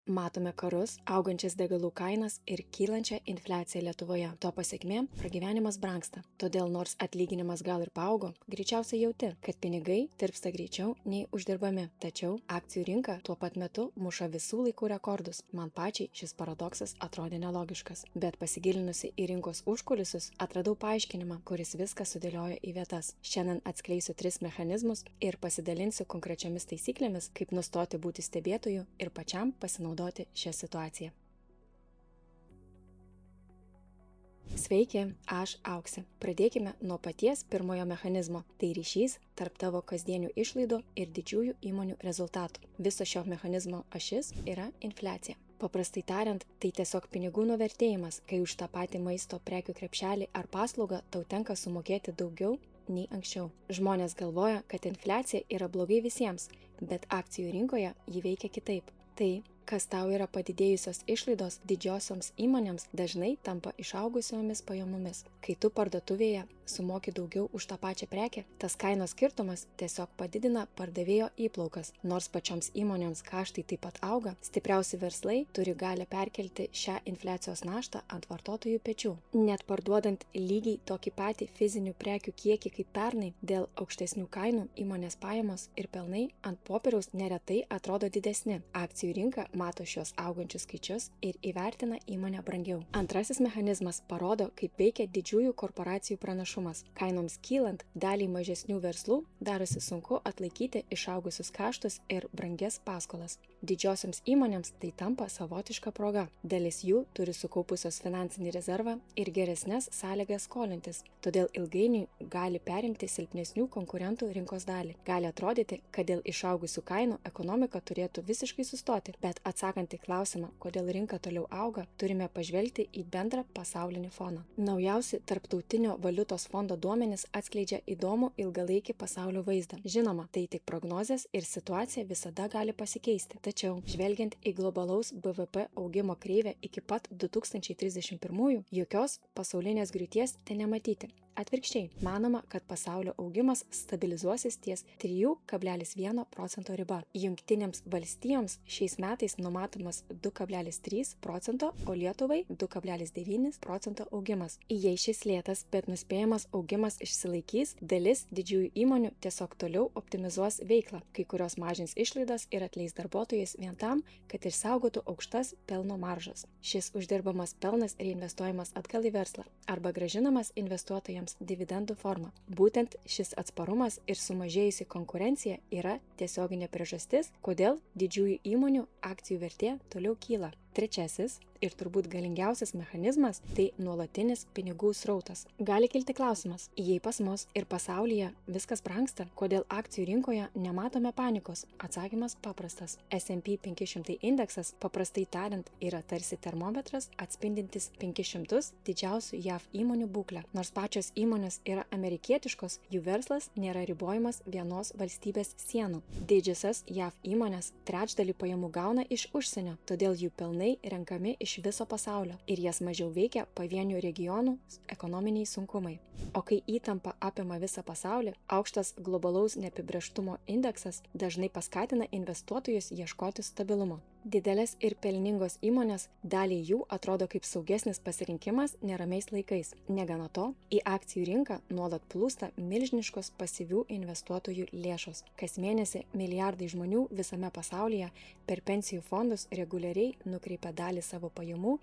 Matome karus, augančias degalų kainas ir kylančią infliaciją Lietuvoje. To pasekmė pragyvenimas brangsta. Todėl nors atlyginimas gal ir paaugo, greičiausiai jauti, kad pinigai tirpsta greičiau nei uždirbami. Tačiau akcijų rinka tuo pat metu muša visų laikų rekordus. Man pačiai šis paradoksas atrodė nelogiškas. Bet pasigilinusi į rinkos užkulisius, atradau paaiškinimą, kuris viską sudėliojo į vietas. Šiandien atskleisiu 3 mechanizmus ir pasidalinsiu konkrečiomis taisyklėmis, kaip nustoti būti stebėtoju ir pačiam pasinaudoti šią situaciją. Sveiki, aš Auksė. Pradėkime nuo paties pirmojo mechanizmo. Tai ryšys tarp tavo kasdienių išlaidų ir didžiųjų įmonių rezultatų. Viso šio mechanizmo ašis yra infliacija. Paprastai tariant, tai tiesiog pinigų nuvertėjimas, kai už tą patį maisto prekių krepšelį ar paslaugą tau tenka sumokėti daugiau nei anksčiau. Žmonės galvoja, kad infliacija yra blogai visiems, bet akcijų rinkoje ji veikia kitaip. Tai, kas tau yra padidėjusios išlaidos didžiosioms įmonėms, dažnai tampa išaugusiomis pajamomis. Kai tu parduotuvėje sumoki daugiau už tą pačią prekę, tas kainos skirtumas tiesiog padidina pardavėjo įplaukas. Nors pačioms įmonėms kaštai taip pat auga, stipriausi verslai turi galią perkelti šią infliacijos naštą ant vartotojų pečių. Net parduodant lygiai tokį patį fizinių prekių kiekį kaip pernai, dėl aukštesnių kainų įmonės pajamos ir pelnai ant popieriaus neretai atrodo didesni. Akcijų rinka mato šios augančius skaičius ir įvertina įmonę brangiau. Antrasis mechanizmas parodo, kaip veikia didžiųjų korporacijų pranašumas. Kainoms kylant, daliai mažesnių verslų darosi sunku atlaikyti išaugusius kaštus ir brangias paskolas. Didžiosioms įmonėms tai tampa savotiška proga. Dalis jų turi sukaupusios finansinį rezervą ir geresnes sąlygas skolintis, todėl ilgainiui gali perimti silpnesnių konkurentų rinkos dalį. Gali atrodyti, kad dėl išaugusių kainų ekonomika turėtų visiškai sustoti, bet atsakant į klausimą, kodėl rinka toliau auga, turime pažvelgti į bendrą pasaulinį foną. Naujausi Tarptautinio valiutos fondo duomenys atskleidžia įdomų ilgalaikį pasaulio vaizdą. Žinoma, tai tik prognozės ir situacija visada gali pasikeisti. Tačiau, žvelgiant į globalaus BVP augimo kreivę iki pat 2031-ųjų, jokios pasaulinės griūties ten nematyti. Atvirkščiai, manoma, kad pasaulio augimas stabilizuosis ties 3,1% riba. Jungtinėms valstijoms šiais metais numatomas 2,3%, o Lietuvai 2,9% augimas. Jei šis lėtas, bet nuspėjamas augimas išsilaikys, dalis didžiųjų įmonių tiesiog toliau optimizuos veiklą, kai kurios mažins išlaidas ir atleis darbuotojus vien tam, kad išsaugotų aukštas pelno maržas. Šis uždirbamas pelnas reinvestuojamas atgal į verslą arba grąžinamas investuotojams dividendų forma. Būtent šis atsparumas ir sumažėjusi konkurencija yra tiesioginė priežastis, kodėl didžiųjų įmonių akcijų vertė toliau kyla. Trečiasis ir turbūt galingiausias mechanizmas – tai nuolatinis pinigų srautas. Gali kilti klausimas, jei pas mus ir pasaulyje viskas brangsta, kodėl akcijų rinkoje nematome panikos? Atsakymas paprastas. S&P 500 indeksas, paprastai tariant, yra tarsi termometras atspindintis 500 didžiausių JAV įmonių būklę. Nors pačios įmonės yra amerikietiškos, jų verslas nėra ribojamas vienos valstybės sienų. Didžiosios JAV įmonės trečdalį pajamų gauna iš užsienio, todėl jų pelnai renkami iš viso pasaulio ir jas mažiau veikia pavienių regionų ekonominiai sunkumai. O kai įtampa apima visą pasaulį, aukštas globalaus neapibrėžtumo indeksas dažnai paskatina investuotojus ieškoti stabilumo. Didelės ir pelningos įmonės daliai jų atrodo kaip saugesnis pasirinkimas neramiais laikais. Negana to, į akcijų rinką nuolat plūsta milžiniškos pasyvių investuotojų lėšos. Kas mėnesį milijardai žmonių visame pasaulyje per pensijų fondus reguliariai nukreipia dalį savo pajamų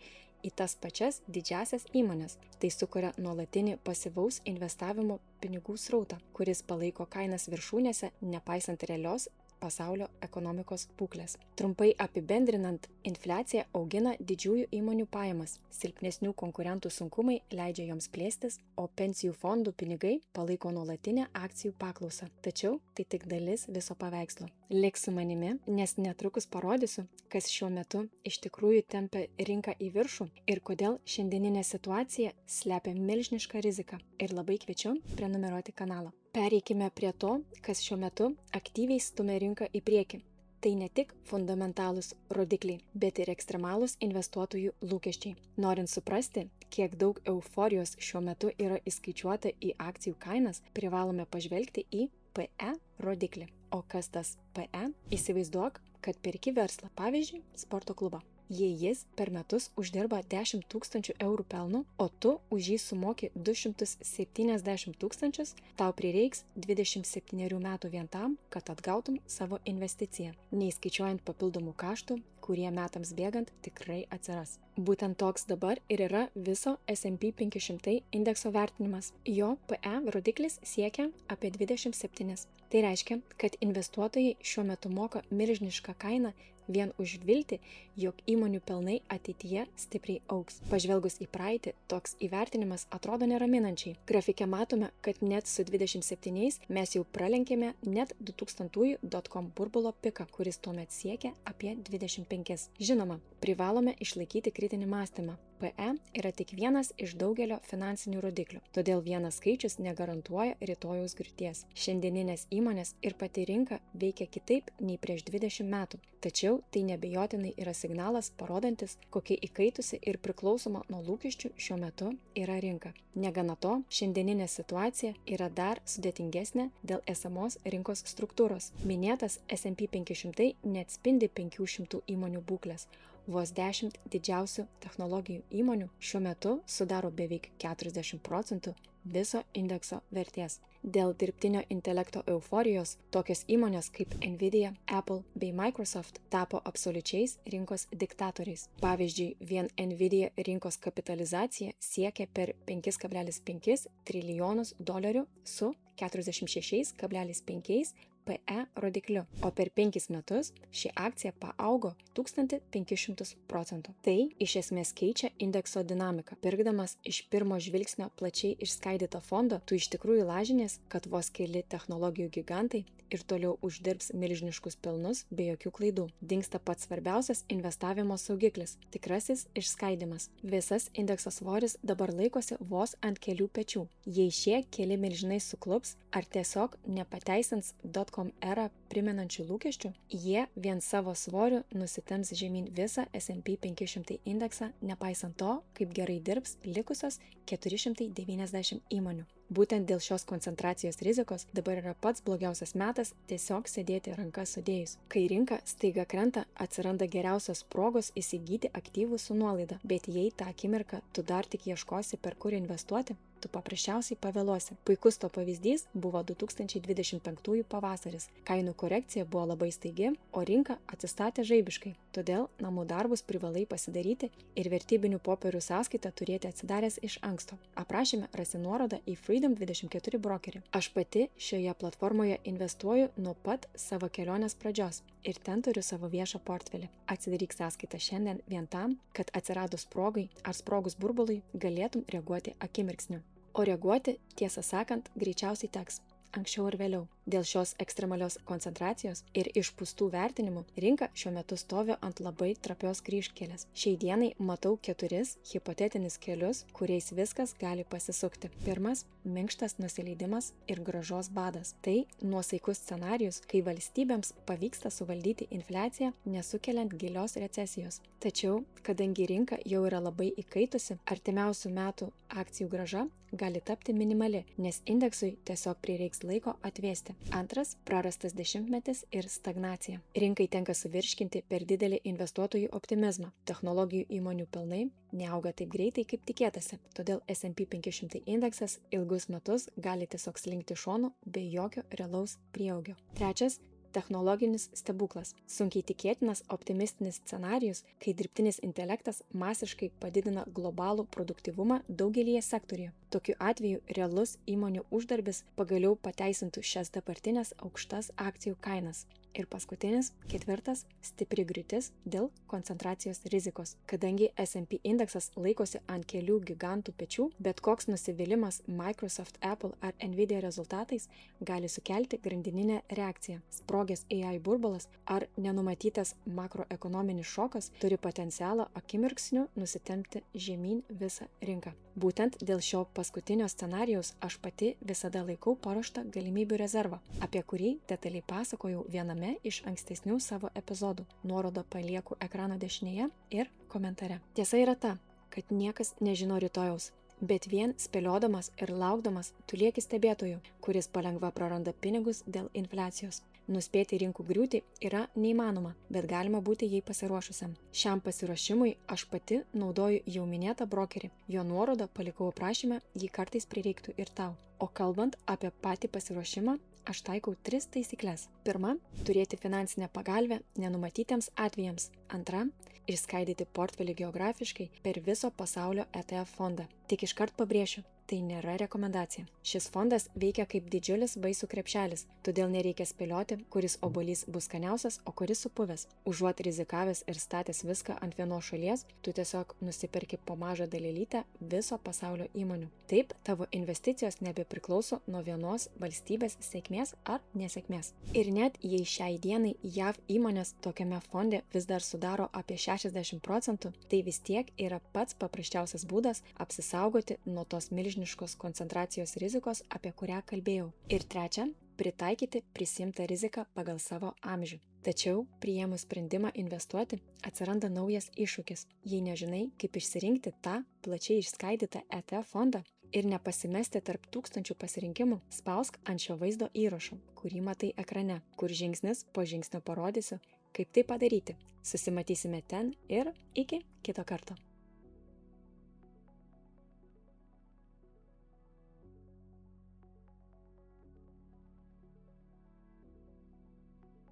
į tas pačias didžiasias įmonės. Tai sukuria nuolatinį pasyvaus investavimo pinigų srautą, kuris palaiko kainas viršūnėse, nepaisant realios pasaulio ekonomikos būklės. Trumpai apibendrinant, infliacija augina didžiųjų įmonių pajamas, silpnesnių konkurentų sunkumai leidžia joms plėstis, o pensijų fondų pinigai palaiko nuolatinę akcijų paklausą. Tačiau tai tik dalis viso paveikslo. Lik su manimi, nes netrukus parodysiu, kas šiuo metu iš tikrųjų tempia rinką į viršų ir kodėl šiandieninė situacija slepia milžinišką riziką. Ir labai kviečiu prenumeruoti kanalą. Pereikime prie to, kas šiuo metu aktyviai stumia rinką į priekį. Tai ne tik fundamentalūs rodikliai, bet ir ekstremalūs investuotojų lūkesčiai. Norint suprasti, kiek daug euforijos šiuo metu yra įskaičiuota į akcijų kainas, privalome pažvelgti į PE rodiklį. O kas tas PE? Įsivaizduok, kad perki verslą, pavyzdžiui, sporto klubą. Jei jis per metus uždirba 10 000 eurų pelno, o tu už jį sumoki 270 000, tau prireiks 27 metų vien tam, kad atgautum savo investiciją, neįskaičiuojant papildomų kaštų, kurie metams bėgant tikrai atsiras. Būtent toks dabar ir yra viso S&P 500 indekso vertinimas. Jo PE rodiklis siekia apie 27. Tai reiškia, kad investuotojai šiuo metu moka milžinišką kainą vien už viltį, jog įmonių pelnai ateityje stipriai augs. Pažvelgus į praeitį, toks įvertinimas atrodo neraminančiai. Grafike matome, kad net su 27 mes jau pralenkėme net 2000-ųjų dotcom burbulo piką, kuris tuomet siekia apie 25. Žinoma, privalome išlaikyti kritinį mąstymą. PE yra tik vienas iš daugelio finansinių rodiklių, todėl vienas skaičius negarantuoja rytojaus griūties. Šiandieninės įmonės ir pati rinka veikia kitaip nei prieš 20 metų, tačiau tai neabejotinai yra signalas parodantis, kokia įkaitusi ir priklausoma nuo lūkesčių šiuo metu yra rinka. Negana to, šiandieninė situacija yra dar sudėtingesnė dėl esamos rinkos struktūros. Minėtas S&P 500 neatspindi 500 įmonių būklės. Vos 10 didžiausių technologijų įmonių šiuo metu sudaro beveik 40% viso indekso vertės. Dėl dirbtinio intelekto euforijos tokios įmonės kaip Nvidia, Apple bei Microsoft tapo absoliučiais rinkos diktatoriais. Pavyzdžiui, vien Nvidia rinkos kapitalizacija siekia per 5,5 trilijonus dolerių su 46,5 PE rodikliu, o per 5 metus ši akcija paaugo 1500%. Tai iš esmės keičia indekso dinamiką. Pirkdamas iš pirmo žvilgsnio plačiai išskaidytą fondą, tu iš tikrųjų lažinės, kad vos keli technologijų gigantai ir toliau uždirbs milžiniškus pelnus be jokių klaidų. Dingsta pats svarbiausias investavimo saugiklis – tikrasis išskaidimas. Visas indekso svoris dabar laikosi vos ant kelių pečių. Jei šie keli milžinai suklups ar tiesiog nepateisins dotcom erą primenančių lūkesčių, jie vien savo svoriu nusitems žemyn visą S&P 500 indeksą, nepaisant to, kaip gerai dirbs likusios 490 įmonių. Būtent dėl šios koncentracijos rizikos dabar yra pats blogiausias metas tiesiog sėdėti rankas sudėjus. Kai rinka staiga krenta, atsiranda geriausios progos įsigyti aktyvų su nuolaida, bet jei tą akimirką tu dar tik ieškosi, per kur investuoti, tu paprasčiausiai pavėluosi. Puikus to pavyzdys buvo 2025 pavasaris. Kainų korekcija buvo labai staigi, o rinka atsistatė žaibiškai. Todėl namų darbus privalai pasidaryti ir vertybinių popierių sąskaitą turėti atsidaręs iš anksto. Aprašyme rasi nuorodą į Freedom24 brokerį. Aš pati šioje platformoje investuoju nuo pat savo kelionės pradžios ir ten turiu savo viešą portfelį. Atsidaryk sąskaitą šiandien vien tam, kad atsiradus sprogai ar sprogus burbului galėtum reaguoti akimirksniu. O reaguoti, tiesą sakant, greičiausiai teks. Anksčiau ir vėliau. Dėl šios ekstremalios koncentracijos ir išpūstų vertinimų rinka šiuo metu stovi ant labai trapios kryžkelės. Šiai dienai matau 4 hipotetinius kelius, kuriais viskas gali pasisukti. Pirmas – minkštas nusileidimas ir grąžos badas. Tai nuosaikus scenarijus, kai valstybėms pavyksta suvaldyti infliaciją, nesukeliant gilios recesijos. Tačiau, kadangi rinka jau yra labai įkaitusi, artimiausių metų akcijų grąža gali tapti minimali, nes indeksui tiesiog prireiks laiko atvėsti. Antras – prarastas dešimtmetis ir stagnacija. Rinkai tenka suvirškinti per didelį investuotojų optimizmą. Technologijų įmonių pelnai neauga taip greitai, kaip tikėtasi, todėl S&P 500 indeksas ilgus metus gali tiesiog slinkti šonu be jokio realaus prieaugio. Trečias – technologinis stebuklas. Sunkiai tikėtinas optimistinis scenarijus, kai dirbtinis intelektas masiškai padidina globalų produktyvumą daugelyje sektorių. Tokiu atveju realus įmonių uždarbis pagaliau pateisintų šias dabartinės aukštas akcijų kainas. Ir paskutinis, ketvirtas, stipri griūtis dėl koncentracijos rizikos. Kadangi S&P indeksas laikosi ant kelių gigantų pečių, bet koks nusivylimas Microsoft, Apple ar Nvidia rezultatais gali sukelti grandininę reakciją. Sprogęs AI burbulas ar nenumatytas makroekonominis šokas turi potencialą akimirksniu nusitempti žemyn visą rinką. Būtent dėl šio paskutinio scenarijaus aš pati visada laikau paruoštą galimybių rezervą, apie kurį detaliai pasakojau viename iš ankstesnių savo epizodų. Nuorodą palieku ekrano dešinėje ir komentare. Tiesa yra ta, kad niekas nežino rytojaus, bet vien spėliodamas ir laukdamas tu lieki stebėtoju, kuris palengva praranda pinigus dėl infliacijos. Nuspėti rinkų griūtį yra neįmanoma, bet galima būti jai pasiruošusiam. Šiam pasiruošimui aš pati naudoju jau minėtą brokerį. Jo nuorodą palikau aprašyme, jį kartais prireiktų ir tau. O kalbant apie patį pasiruošimą, aš taikau 3 taisyklės. Pirma, turėti finansinę pagalbę nenumatytiems atvejams. Antra, išskaidyti portfelį geografiškai per viso pasaulio ETF fondą. Tik iškart pabrėšiu, tai nėra rekomendacija. Šis fondas veikia kaip didžiulis vaisių krepšelis, todėl nereikia spėlioti, kuris obuolys bus skaniausias, o kuris supuvęs. Užuot rizikavęs ir statęs viską ant vienos šalies, tu tiesiog nusiperki po mažą dalelytę viso pasaulio įmonių. Taip, tavo investicijos nebepriklauso nuo vienos valstybės sėkmės ar nesėkmės. Ir net jei šiai dienai JAV įmonės tokiame fonde vis dar sudaro apie 60%, tai vis tiek yra pats paprasčiausias būdas apsisaugoti nuo tos milžiniškos koncentracijos rizikos, apie kurią kalbėjau. Ir trečia, pritaikyti prisimtą riziką pagal savo amžių. Tačiau, priėmus sprendimą investuoti, atsiranda naujas iššūkis. Jei nežinai, kaip išsirinkti tą plačiai išskaidytą ETF fondą ir nepasimesti tarp tūkstančių pasirinkimų, spausk ant šio vaizdo įrašo, kurį matai ekrane, kur žingsnis po žingsnio parodysiu, kaip tai padaryti. Susimatysime ten ir iki kito karto.